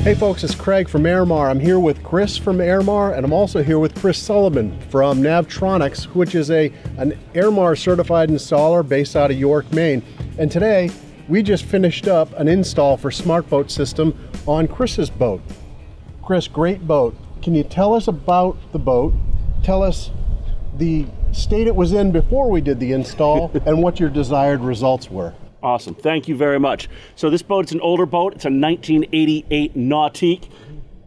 Hey folks, it's Craig from Airmar. I'm here with Chris from Airmar, and I'm also here with Chris Sullivan from Navtronics, which is an Airmar certified installer based out of York, Maine. And today, we just finished up an install for SmartBoat system on Chris's boat. Chris, great boat. Can you tell us about the boat? Tell us the state it was in before we did the install and what your desired results were. Awesome, thank you very much. So this boat is an older boat. It's a 1988 Nautique.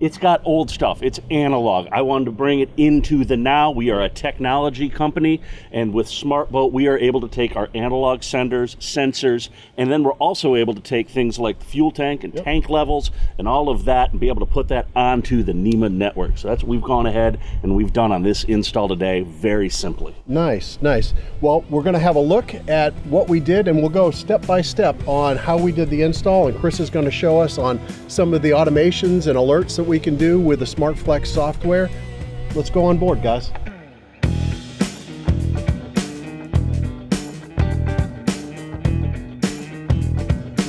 It's got old stuff, it's analog. I wanted to bring it into the now. We are a technology company, and with SmartBoat, we are able to take our analog sensors, and then we're also able to take things like fuel tank and tank levels and all of that and be able to put that onto the NMEA network. So that's what we've gone ahead and we've done on this install today, very simply. Nice, nice. Well, we're gonna have a look at what we did, and we'll go step by step on how we did the install, and Chris is gonna show us on some of the automations and alerts that we can do with the SmartFlex software. Let's go on board, guys.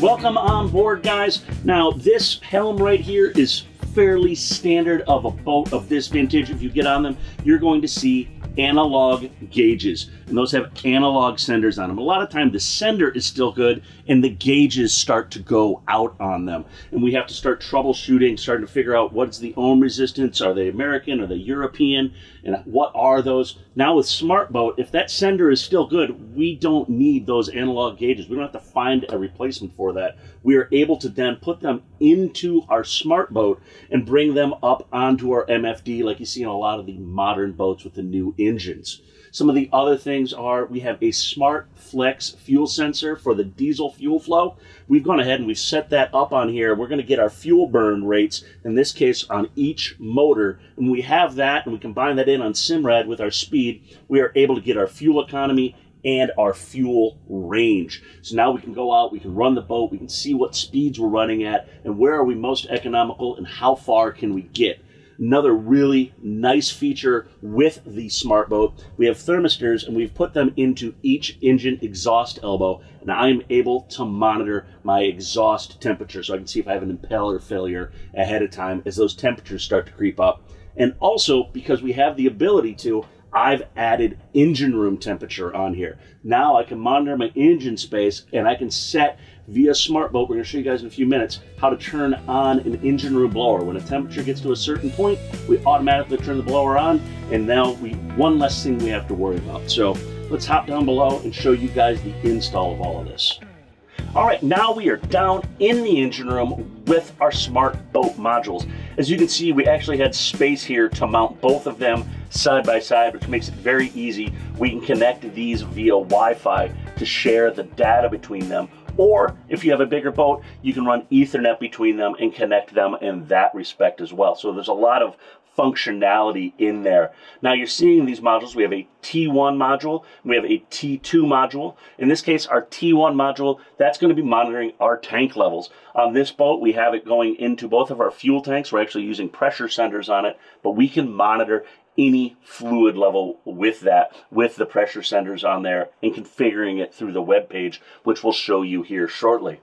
Welcome on board, guys. Now, this helm right here is fairly standard of a boat of this vintage. If you get on them, you're going to see analog gauges, and those have analog senders on them. A lot of time the sender is still good and the gauges start to go out on them, and we have to start troubleshooting, starting to figure out what's the ohm resistance, are they American, are they European, and what are those. Now with SmartBoat, if that sender is still good, we don't need those analog gauges. We don't have to find a replacement for that. We are able to then put them into our SmartBoat and bring them up onto our MFD like you see on a lot of the modern boats with the new engines. Some of the other things are we have a SmartFlex fuel sensor for the diesel fuel flow. We've gone ahead and we've set that up on here. We're going to get our fuel burn rates, in this case on each motor. And when we have that and we combine that in on Simrad with our speed, we are able to get our fuel economy and our fuel range. So now we can go out, we can run the boat, we can see what speeds we're running at and where are we most economical and how far can we get. Another really nice feature with the SmartBoat, we have thermistors and we've put them into each engine exhaust elbow, and I'm able to monitor my exhaust temperature so I can see if I have an impeller failure ahead of time as those temperatures start to creep up. And also, because we have the ability to, I've added engine room temperature on here. Now I can monitor my engine space and I can set via SmartBoat, we're going to show you guys in a few minutes, how to turn on an engine room blower. When a temperature gets to a certain point, we automatically turn the blower on, and now one less thing we have to worry about. So let's hop down below and show you guys the install of all of this. All right, now we are down in the engine room with our SmartBoat modules. As you can see, we actually had space here to mount both of them side by side, which makes it very easy. We can connect these via Wi-Fi to share the data between them. Or if you have a bigger boat, you can run Ethernet between them and connect them in that respect as well. So there's a lot of functionality in there. Now you're seeing these modules. We have a T1 module, and we have a T2 module. In this case, our T1 module, that's going to be monitoring our tank levels. On this boat, we have it going into both of our fuel tanks. We're actually using pressure senders on it, but we can monitor any fluid level with that, with the pressure senders on there, and configuring it through the web page, which we'll show you here shortly.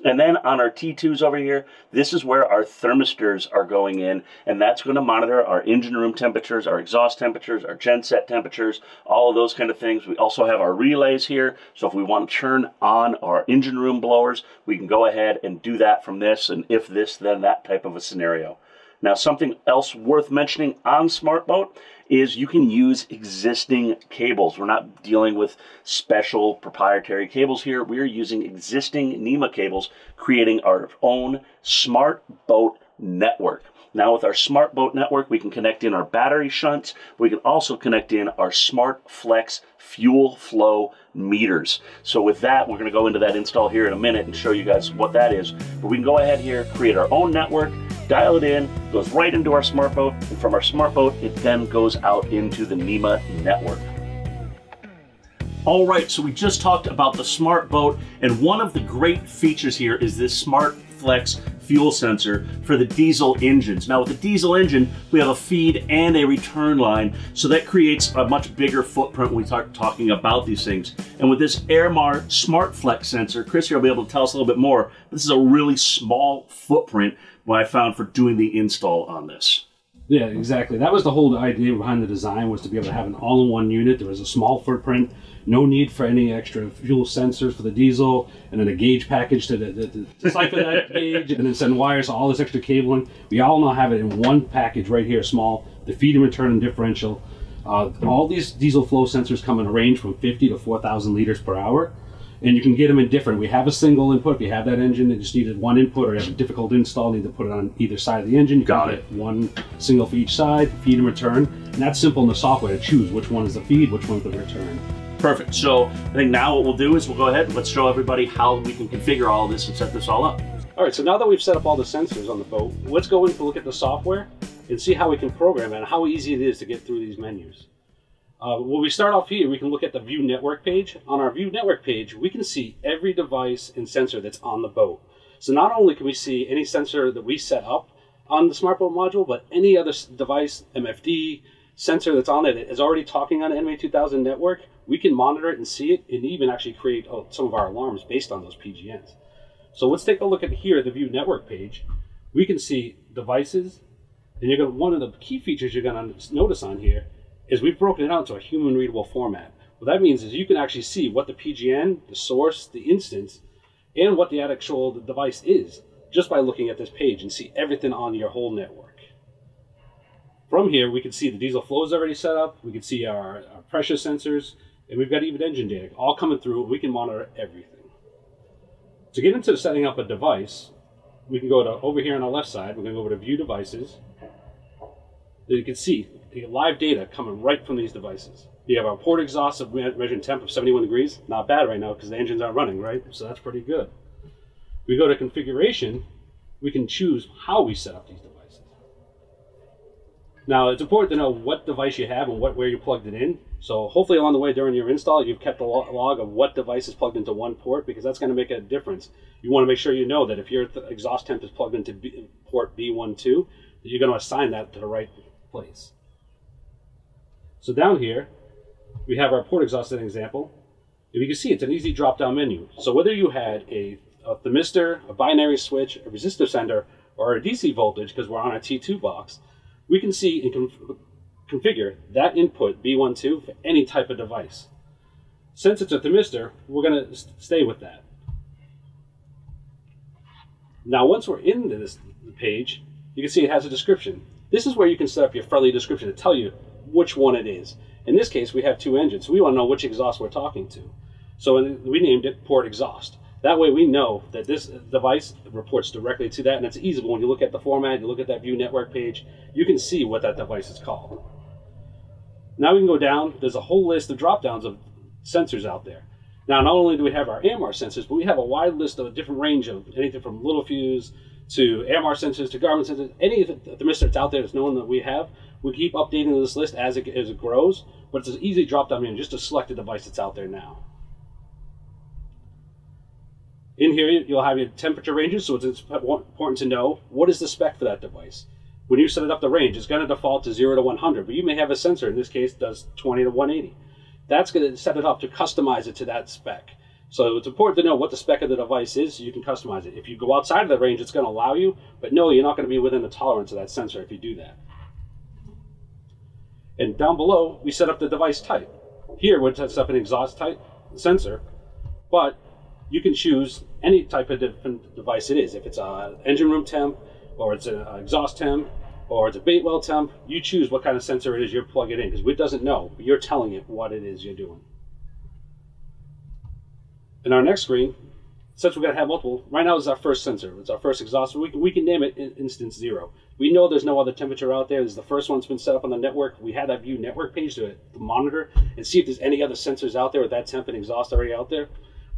And then on our T2s over here, this is where our thermistors are going in, and that's going to monitor our engine room temperatures, our exhaust temperatures, our genset temperatures, all of those kind of things. We also have our relays here, so if we want to turn on our engine room blowers, we can go ahead and do that from this, and if this, then that type of a scenario. Now, something else worth mentioning on SmartBoat is you can use existing cables. We're not dealing with special proprietary cables here. We're using existing NMEA cables, creating our own SmartBoat network. Now with our SmartBoat network, we can connect in our battery shunts. We can also connect in our SmartFlex fuel flow meters. So with that, we're going to go into that install here in a minute and show you guys what that is. But we can go ahead here, create our own network, dial it in, goes right into our SmartBoat, and from our SmartBoat, it then goes out into the NMEA network. All right, so we just talked about the SmartBoat, and one of the great features here is this SmartFlex fuel sensor for the diesel engines. Now with the diesel engine, we have a feed and a return line, so that creates a much bigger footprint when we start talking about these things. And with this Airmar SmartFlex sensor, Chris here will be able to tell us a little bit more. This is a really small footprint what I found for doing the install on this. Yeah, exactly. That was the whole idea behind the design, was to be able to have an all-in-one unit. There was a small footprint, no need for any extra fuel sensors for the diesel, and then a gauge package to siphon that gauge, and then send wires, all this extra cabling. We all now have it in one package right here, small, the feed and return and differential. All these diesel flow sensors come in a range from 50 to 4,000 liters per hour. And you can get them in different. We have a single input. If you have that engine that just needed one input, or you have a difficult install, need to put it on either side of the engine, you can get one single for each side, feed and return. And that's simple in the software to choose which one is the feed, which one's the return. Perfect. So I think now what we'll do is we'll go ahead and let's show everybody how we can configure all of this and set this all up. All right, so now that we've set up all the sensors on the boat, let's go in to look at the software and see how we can program it and how easy it is to get through these menus. When we start off here, we can look at the View Network page. On our View Network page, we can see every device and sensor that's on the boat. So not only can we see any sensor that we set up on the SmartBoat module, but any other device, MFD, sensor that's on there that is already talking on the NMEA 2000 network, we can monitor it and see it, and even actually create some of our alarms based on those PGNs. So let's take a look at here, the View Network page. We can see devices, and one of the key features you're going to notice on here is we've broken it out into a human readable format. What that means is you can actually see what the PGN, the source, the instance, and what the actual device is just by looking at this page, and see everything on your whole network. From here, we can see the diesel flow is already set up. We can see our pressure sensors, and we've got even engine data all coming through. We can monitor everything. To get into setting up a device, we can go to over here on the left side. We're going to go over to View Devices. You can see the live data coming right from these devices. You have our port exhaust of measuring temp of 71 degrees. Not bad right now because the engines aren't running, right? So that's pretty good. We go to configuration. We can choose how we set up these devices. Now, it's important to know what device you have and where you plugged it in. So hopefully along the way during your install, you've kept a log of what device is plugged into one port, because that's going to make a difference. You want to make sure you know that if your exhaust temp is plugged into port B12, that you're going to assign that to the right place. So down here, we have our port exhaust as an example. If you can see, it's an easy drop-down menu. So whether you had a thermistor, a binary switch, a resistor sender, or a DC voltage, because we're on a T2 box, we can see and configure that input B12 for any type of device. Since it's a thermistor, we're going to stay with that. Now, once we're in this page, you can see it has a description. This is where you can set up your friendly description to tell you which one it is. In this case, we have two engines, so we want to know which exhaust we're talking to. So we named it port exhaust. That way we know that this device reports directly to that, and it's easy. When you look at the format, you look at that View Network page, you can see what that device is called. Now we can go down. There's a whole list of drop-downs of sensors out there. Now, not only do we have our Airmar sensors, but we have a wide list of a different range of anything from little fuse to Airmar sensors to Garmin sensors. Any thermistor that's out there that's known that we have, we keep updating this list as it grows, but it's an easy drop-down menu just to select the device that's out there now. In here, you'll have your temperature ranges, so it's important to know what is the spec for that device. When you set it up the range, it's going to default to 0 to 100, but you may have a sensor, in this case, does 20 to 180. That's going to set it up to customize it to that spec. So it's important to know what the spec of the device is so you can customize it. If you go outside of the range, it's going to allow you, but no, you're not going to be within the tolerance of that sensor if you do that. And down below, we set up the device type. Here, we're setting up an exhaust type sensor, but you can choose any type of different device it is. If it's an engine room temp, or it's an exhaust temp, or it's a bait well temp, you choose what kind of sensor it is you're plugging in, because it doesn't know, but you're telling it what it is you're doing. In our next screen, since we're going to have multiple, right now is our first sensor. It's our first exhaust. We can name it instance 0. We know there's no other temperature out there. This is the first one that's been set up on the network. We had that View Network page to monitor and see if there's any other sensors out there with that temp and exhaust already out there.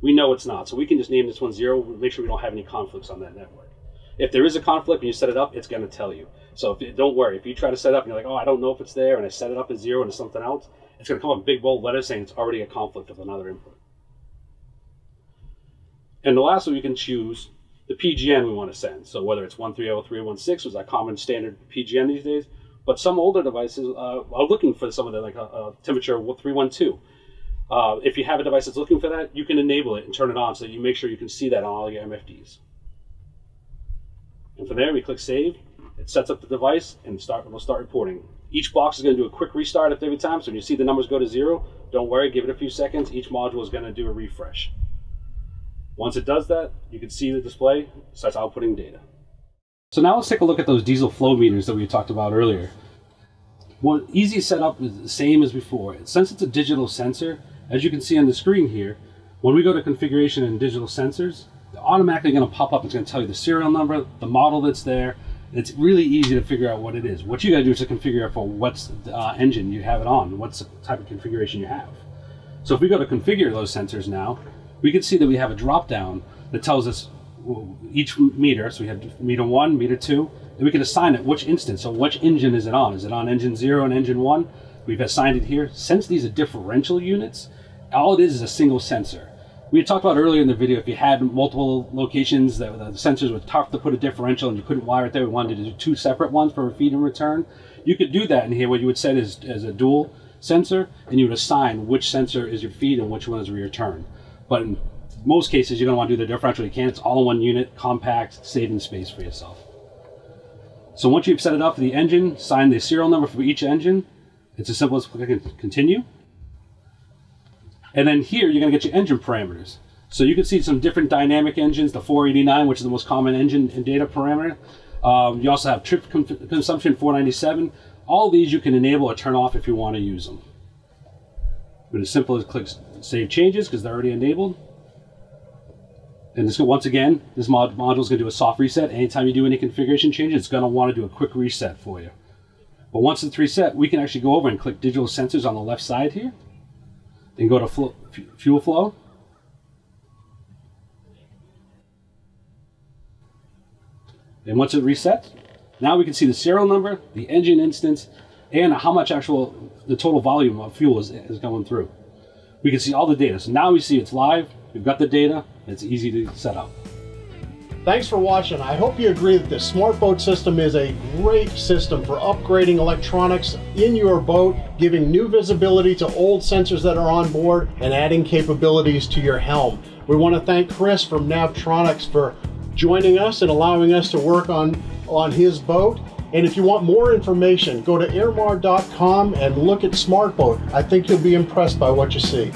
We know it's not, so we can just name this one 0, make sure we don't have any conflicts on that network. If there is a conflict when you set it up, it's going to tell you. So don't worry, if you try to set it up and you're like, oh, I don't know if it's there, and I set it up as 0 and it's something else, it's going to come up in big bold letters saying it's already a conflict of another input. And the last one, you can choose the PGN we want to send. So whether it's 130316, which is our common standard PGN these days, but some older devices are looking for some of the, like a temperature 312. If you have a device that's looking for that, you can enable it and turn it on so you make sure you can see that on all your MFDs. And from there, we click Save. It sets up the device and we'll start reporting. Each box is going to do a quick restart every time, so when you see the numbers go to 0, don't worry, give it a few seconds. Each module is going to do a refresh. Once it does that, you can see the display starts outputting data. So now let's take a look at those diesel flow meters that we talked about earlier. Well, easy setup is the same as before. Since it's a digital sensor, as you can see on the screen here, when we go to configuration and digital sensors, they're automatically going to pop up. It's going to tell you the serial number, the model that's there. It's really easy to figure out what it is. What you got to do is to configure for what's engine you have it on, what's the type of configuration you have. So if we go to configure those sensors now, we can see that we have a drop down that tells us each meter. So we have meter 1, meter 2, and we can assign it which instance. So which engine is it on? Is it on engine 0 and engine 1? We've assigned it here. Since these are differential units, all it is a single sensor. We had talked about earlier in the video, if you had multiple locations that the sensors were tough to put a differential and you couldn't wire it there, we wanted to do 2 separate ones for a feed and return. You could do that in here. What you would set is as a dual sensor, and you would assign which sensor is your feed and which one is your return. But in most cases, you're going to want to do the differential. You can. It's all in one unit, compact, saving space for yourself. So once you've set it up for the engine, assign the serial number for each engine. It's as simple as clicking continue. And then here, you're going to get your engine parameters. So you can see some different dynamic engines, the 489, which is the most common engine and data parameter. You also have trip consumption 497. All these you can enable or turn off if you want to use them. But as simple as click Save Changes, because they're already enabled. And this, once again, this module is going to do a soft reset. Anytime you do any configuration changes, it's going to want to do a quick reset for you. But once it's reset, we can actually go over and click Digital Sensors on the left side here. Then go to fuel flow. And once it resets, now we can see the serial number, the engine instance, and how much the total volume of fuel is going through. We can see all the data. So now we see it's live, we've got the data, it's easy to set up. Thanks for watching. I hope you agree that the SmartBoat system is a great system for upgrading electronics in your boat, giving new visibility to old sensors that are on board, and adding capabilities to your helm. We want to thank Chris from Navtronics for joining us and allowing us to work on his boat. And if you want more information, go to airmar.com and look at SmartBoat. I think you'll be impressed by what you see.